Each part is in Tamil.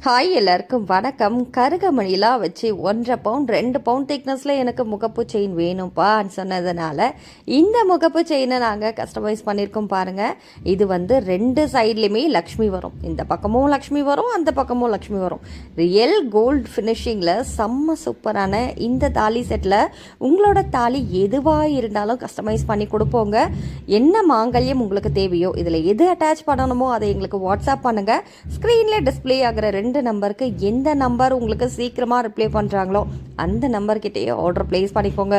ஹாய் எல்லாருக்கும் வணக்கம். கருகமணிலாம் வச்சு 1.5 பவுண்ட் 2 பவுண்ட் திக்னஸில் எனக்கு முகப்பு செயின் வேணும்ப்பான்னு சொன்னதுனால இந்த முகப்பு செயினை நாங்கள் கஸ்டமைஸ் பண்ணியிருக்கோம் பாருங்கள். இது வந்து 2 சைட்லேயுமே லக்ஷ்மி வரும். இந்த பக்கமும் லக்ஷ்மி வரும், அந்த பக்கமும் லக்ஷ்மி வரும். ரியல் கோல்டு ஃபினிஷிங்கில் செம்ம சூப்பரான இந்த தாலி செட்டில் உங்களோட தாலி எதுவாக இருந்தாலும் கஸ்டமைஸ் பண்ணி கொடுப்போங்க. என்ன மாங்கல்யம் உங்களுக்கு தேவையோ இதில் எது அட்டாச் பண்ணணுமோ அதை எங்களுக்கு வாட்ஸ்அப் பண்ணுங்கள். ஸ்க்ரீனில் டிஸ்பிளே ஆகிற 2 நம்பருக்கு எந்த நம்பர் உங்களுக்கு சீக்கிரமாக ரிப்ளை பண்ணுறாங்களோ அந்த நம்பர்கிட்டயே ஆர்டர் ப்ளேஸ் பண்ணிக்கோங்க.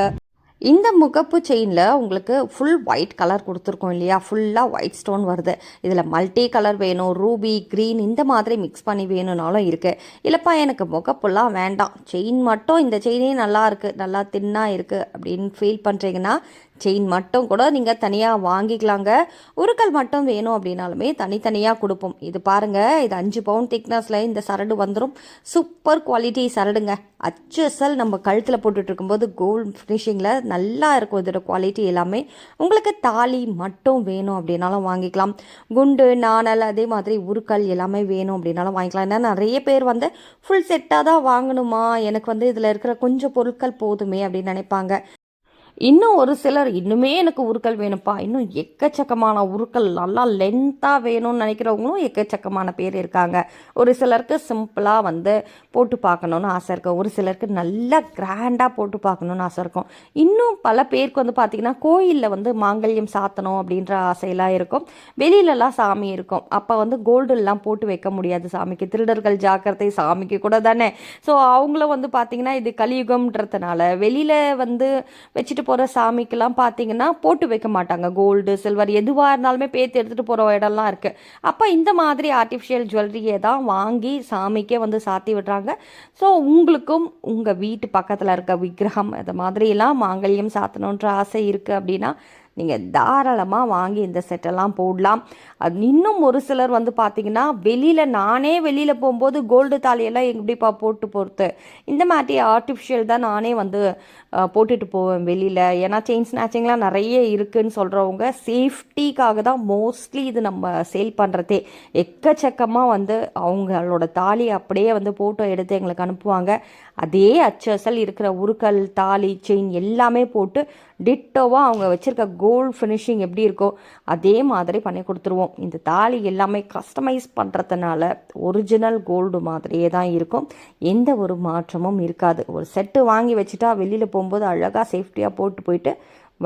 இந்த முகப்பு செயினில் உங்களுக்கு ஃபுல் ஒயிட் கலர் கொடுத்துருக்கோம் இல்லையா, ஃபுல்லாக ஒயிட் ஸ்டோன் வருது. இதில் மல்டி கலர் வேணும், ரூபி க்ரீன் இந்த மாதிரி மிக்ஸ் பண்ணி வேணும்னாலும் இருக்குது. இல்லைப்பா எனக்கு முகப்புலாம் வேண்டாம், செயின் மட்டும் இந்த செயினே நல்லா இருக்குது, நல்லா தின்னாக இருக்குது அப்படின்னு ஃபீல் பண்ணுறீங்கன்னா செயின் மட்டும் கூட நீங்கள் தனியாக வாங்கிக்கலாங்க. உருக்கல் மட்டும் வேணும் அப்படின்னாலுமே தனித்தனியாக கொடுப்போம். இது பாருங்கள், இது 5 பவுண்ட் திக்னஸில் இந்த சரடு வந்துடும். Super quality சரடுங்க. HSL நம்ம கழுத்தில் போட்டுட்டு இருக்கும்போது கோல்டு ஃபினிஷிங்கில் நல்லா இருக்கும் இதோட குவாலிட்டி எல்லாமே. உங்களுக்கு தாலி மட்டும் வேணும் அப்படின்னாலும் வாங்கிக்கலாம். குண்டு நாணல் அதே மாதிரி உருக்கல் எல்லாமே வேணும் அப்படின்னாலும் வாங்கிக்கலாம். ஏன்னா நிறைய பேர் வந்து ஃபுல் செட்டாக தான் வாங்கணுமா, எனக்கு வந்து இதில் இருக்கிற கொஞ்சம் பொருட்கள் போதுமே அப்படின்னு நினைப்பாங்க. இன்னும் ஒரு சிலர் இன்னுமே எனக்கு உருக்கள் வேணும்ப்பா, இன்னும் எக்கச்சக்கமான உருக்கள் நல்லா லென்த்தாக வேணும்னு நினைக்கிறவங்களும் எக்கச்சக்கமான பேர் இருக்காங்க. ஒரு சிலருக்கு சிம்பிளாக வந்து போட்டு பார்க்கணுன்னு ஆசை இருக்கும், ஒரு சிலருக்கு நல்லா கிராண்டாக போட்டு பார்க்கணுன்னு ஆசை இருக்கும். இன்னும் பல பேருக்கு வந்து பார்த்திங்கன்னா கோயிலில் வந்து மாங்கல்யம் சாத்தணும் அப்படின்ற ஆசையெல்லாம் இருக்கும். வெளியிலலாம் சாமி இருக்கும், அப்போ வந்து கோல்டுலாம் போட்டு வைக்க முடியாது சாமிக்கு, திருடர்கள் ஜாக்கிரதை சாமிக்கு கூட தானே. ஸோ அவங்கள வந்து பார்த்திங்கன்னா இது கலியுகம்ன்றதுனால வெளியில் வந்து வச்சுட்டு போகிற சாமிக்கெல்லாம் பார்த்தீங்கன்னா போட்டு வைக்க மாட்டாங்க. கோல்டு சில்வர் எதுவாக இருந்தாலுமே பேத்து எடுத்துகிட்டு போகிற இடம்லாம் இருக்குது. அப்போ இந்த மாதிரி ஆர்டிஃபிஷியல் ஜுவல்லரியை தான் வாங்கி சாமிக்கே வந்து சாத்தி விடுறாங்க. ஸோ உங்களுக்கும் உங்கள் வீட்டு பக்கத்தில் இருக்க விக்கிரகம் அது மாதிரிலாம் மாங்கல்யம் சாத்தணுன்ற ஆசை இருக்குது அப்படின்னா நீங்கள் தாராளமாக வாங்கி இந்த செட்டெல்லாம் போடலாம். அது இன்னும் ஒரு சிலர் வந்து பார்த்திங்கன்னா நானே வெளியில் போகும்போது கோல்டு தாலியெல்லாம் எப்படிப்பா போட்டு போகிறது, இந்த மாதிரி ஆர்டிஃபிஷியல் தான் நானே வந்து போட்டுட்டு போவேன் வெளியில், ஏன்னா செயின் ஸ்நாச்சிங்லாம் நிறைய இருக்குதுன்னு சொல்கிறவங்க சேஃப்டிக்காக தான் மோஸ்ட்லி இது நம்ம சேல் பண்ணுறதே. எக்கச்சக்கமாக வந்து அவங்களோட தாலி அப்படியே வந்து ஃபோட்டோ எடுத்து எங்களுக்கு அனுப்புவாங்க. அதே HSL இருக்கிற உருக்கல் தாலி செயின் எல்லாமே போட்டு டிட்டோவாக அவங்க வச்சுருக்க கோல்டு ஃபினிஷிங் எப்படி இருக்கோ அதே மாதிரி பண்ணி கொடுத்துருவோம். இந்த தாலி எல்லாமே கஸ்டமைஸ் பண்ணுறதுனால ஒரிஜினல் கோல்டு மாதிரியே தான் இருக்கும், எந்த ஒரு மாற்றமும் இருக்காது. ஒரு செட்டு வாங்கி வச்சுட்டா வெளியில் போகும்போது அழகாக சேஃப்டியாக போட்டு போயிட்டு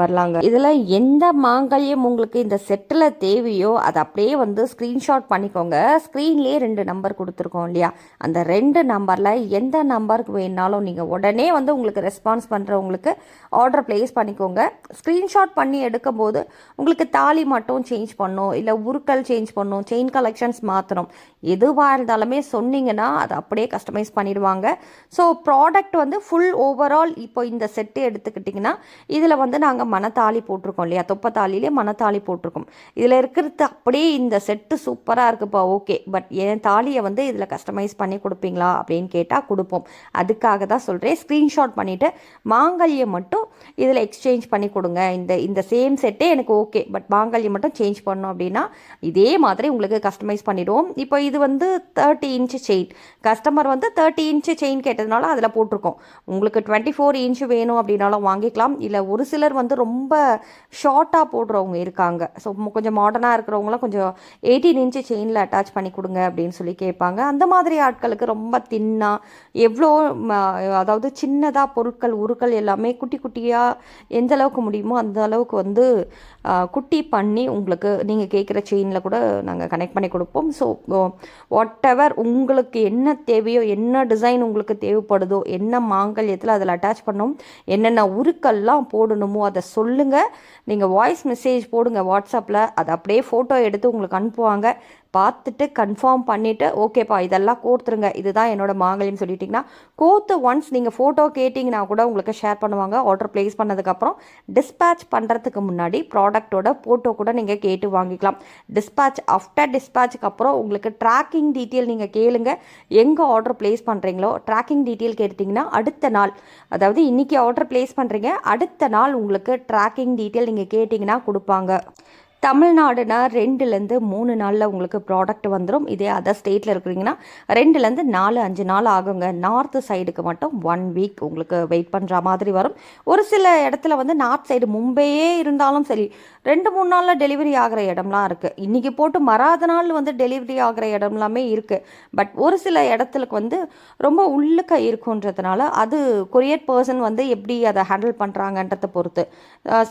வரலாங்க. இதில் எந்த மாங்கல்யம் உங்களுக்கு இந்த செட்டில் தேவையோ அதை அப்படியே வந்து ஸ்க்ரீன்ஷாட் பண்ணிக்கோங்க. ஸ்க்ரீன்லேயே 2 நம்பர் கொடுத்துருக்கோம் இல்லையா, அந்த 2 நம்பரில் எந்த நம்பருக்கு வேணாலும் நீங்கள் உடனே வந்து உங்களுக்கு ரெஸ்பான்ஸ் பண்ணுறவங்களுக்கு ஆர்டர் ப்ளேஸ் பண்ணிக்கோங்க. ஸ்க்ரீன்ஷாட் பண்ணி எடுக்கும்போது உங்களுக்கு தாலி மட்டும் சேஞ்ச் பண்ணணும், இல்லை உருக்கல் சேஞ்ச் பண்ணணும், செயின் கலெக்ஷன்ஸ் மாற்றணும், எதுவாக இருந்தாலுமே சொன்னீங்கன்னா அதை அப்படியே கஸ்டமைஸ் பண்ணிடுவாங்க. ஸோ ப்ராடக்ட் வந்து ஃபுல் ஓவரால் இப்போ இந்த செட்டு எடுத்துக்கிட்டிங்கன்னா இதில் வந்து நாங்கள் மணத்தாலி போட்டிருக்கோம் இல்லையா, தொப்பத்தாலிலே மணத்தாலி போட்டிருக்கோம். இதில் இருக்கிறது அப்படியே இந்த செட்டு சூப்பராக இருக்குப்பா, ஓகே, பட் என் தாலியை வந்து இதில் கஸ்டமைஸ் பண்ணி கொடுப்பீங்களா அப்படின்னு கேட்டால் கொடுப்போம். அதுக்காக தான் சொல்கிறேன், ஸ்க்ரீன்ஷாட் பண்ணிவிட்டு மாங்கல்யம் மட்டும் இதில் எக்ஸ்சேஞ்ச் பண்ணி கொடுங்க, இந்த சேம் செட்டே எனக்கு ஓகே பட் மாங்கல்யம் மட்டும் சேஞ்ச் பண்ணோம் அப்படின்னா இதே மாதிரி உங்களுக்கு கஸ்டமைஸ் பண்ணிவிடுவோம். இப்போ இது வந்து 30 இன்ச்சு செயின், கஸ்டமர் வந்து 30 இன்ச்சு செயின் கேட்டதுனால அதில் போட்டிருக்கோம். உங்களுக்கு 24 இன்ச்சு வேணும் அப்படின்னாலும் வாங்கிக்கலாம். இல்லை ஒரு சிலர் வந்து ரொம்ப ஷார்ட்டாக போடுறவங்க இருக்காங்க, ஸோ கொஞ்சம் மாடர்னாக இருக்கிறவங்களாம் கொஞ்சம் 18 இன்ச்சு செயினில் அட்டாச் பண்ணி கொடுங்க அப்படின்னு சொல்லி கேட்பாங்க. அந்த மாதிரி ஆட்களுக்கு ரொம்ப தின்னாக எவ்வளோ அதாவது சின்னதாக பொருட்கள் உருக்கள் எல்லாமே குட்டி குட்டியாக எந்த அளவுக்கு முடியுமோ அந்த அளவுக்கு வந்து குட்டி பண்ணி உங்களுக்கு நீங்கள் கேட்குற செயினில் கூட நாங்கள் கனெக்ட் பண்ணி கொடுப்போம். ஸோ வாட் எவர் உங்களுக்கு என்ன தேவையோ, என்ன டிசைன் உங்களுக்கு தேவைப்படுதோ, என்ன மாங்கல்யத்தில் அதில் அட்டாச் பண்ணணும், என்னென்ன உருக்கள்லாம் போடணுமோ அதை சொல்லுங்கள். நீங்கள் வாய்ஸ் மெசேஜ் போடுங்க வாட்ஸ்அப்பில், அதை அப்படியே ஃபோட்டோ எடுத்து உங்களுக்கு அனுப்புவாங்க. பார்த்துட்டு கன்ஃபார்ம் பண்ணிவிட்டு ஓகேப்பா இதெல்லாம் கோர்த்துருங்க, இதுதான் என்னோடய மாங்கல்யம் சொல்லிட்டிங்கன்னா கோர்த்து ஒன்ஸ் நீங்கள் ஃபோட்டோ கேட்டிங்கன்னா கூட உங்களுக்கு ஷேர் பண்ணுவாங்க. ஆர்டர் ப்ளேஸ் பண்ணதுக்கப்புறம் டிஸ்பேட்ச் பண்ணுறதுக்கு முன்னாடி ப்ராடக்டோட ஃபோட்டோ கூட நீங்கள் கேட்டு வாங்கிக்கலாம். ஆஃப்டர் டிஸ்பேட்சுக்கு அப்புறம் உங்களுக்கு ட்ராக்கிங் டீட்டெயில் நீங்கள் கேளுங்க. எங்கே ஆர்டர் ப்ளேஸ் பண்ணுறீங்களோ ட்ராக்கிங் டீட்டெயில் கேட்டிங்கன்னா அடுத்த நாள், அதாவது இன்றைக்கி ஆர்டர் ப்ளேஸ் பண்ணுறீங்க, அடுத்த நாள் உங்களுக்கு ட்ராக்கிங் டீட்டெயில் நீங்கள் கேட்டிங்கன்னா கொடுப்பாங்க. தமிழ்நாடுனா 2லேருந்து 3 நாளில் உங்களுக்கு ப்ராடக்ட் வந்துடும். இதே அதர் ஸ்டேட்டில் இருக்கிறீங்கன்னா 2லேருந்து 4-5 நாள் ஆகுங்க. நார்த்து சைடுக்கு மட்டும் 1 வீக் உங்களுக்கு வெயிட் பண்ணுற மாதிரி வரும். ஒரு சில இடத்துல வந்து நார்த் சைடு மும்பையே இருந்தாலும் சரி 2-3 நாளில் டெலிவரி ஆகிற இடம்லாம் இருக்குது. இன்றைக்கி போட்டு மறாத நாள் வந்து டெலிவரி ஆகிற இடம்லாமே இருக்குது. பட் ஒரு சில இடத்துக்கு வந்து ரொம்ப உள்ளுக்க இருக்குன்றதுனால அது கொரியர் பர்சன் வந்து எப்படி அதை ஹேண்டில் பண்ணுறாங்கன்றதை பொறுத்து.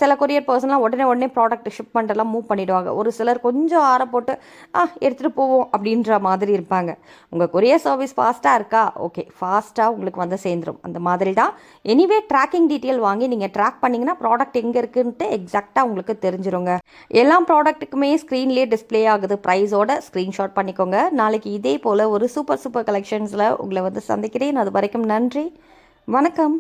சில கொரியர் பர்சன்லாம் உடனே ப்ராடக்ட் ஷிப்மெண்ட் எல்லாம் மூவ் பண்ணிவிடுவாங்க. ஒரு சிலர் கொஞ்சம் ஆற போட்டு எடுத்துகிட்டு போவோம் அப்படின்ற மாதிரி இருப்பாங்க. உங்கள் கொரியர் சர்வீஸ் ஃபாஸ்ட்டாக இருக்கா? ஓகே, ஃபாஸ்ட்டாக உங்களுக்கு வந்து சேர்ந்துடும். அந்த மாதிரி தான். எனிவே ட்ராக்கிங் டீட்டெயில் வாங்கி நீங்கள் ட்ராக் பண்ணிங்கன்னா ப்ராடக்ட் எங்கே இருக்குன்ட்டு எக்ஸாக்டாக உங்களுக்கு தெரிஞ்சிருங்க. எல்லா ப்ராடக்ட்டுக்குமே ஸ்க்ரீன்லேயே டிஸ்பிளே ஆகுது. ப்ரைஸோட ஸ்க்ரீன்ஷாட் பண்ணிக்கோங்க. நாளைக்கு இதே போல் ஒரு சூப்பர் கலெக்ஷன்ஸில் உங்களை வந்து சந்திக்கிறேன். அது வரைக்கும் நன்றி, வணக்கம்.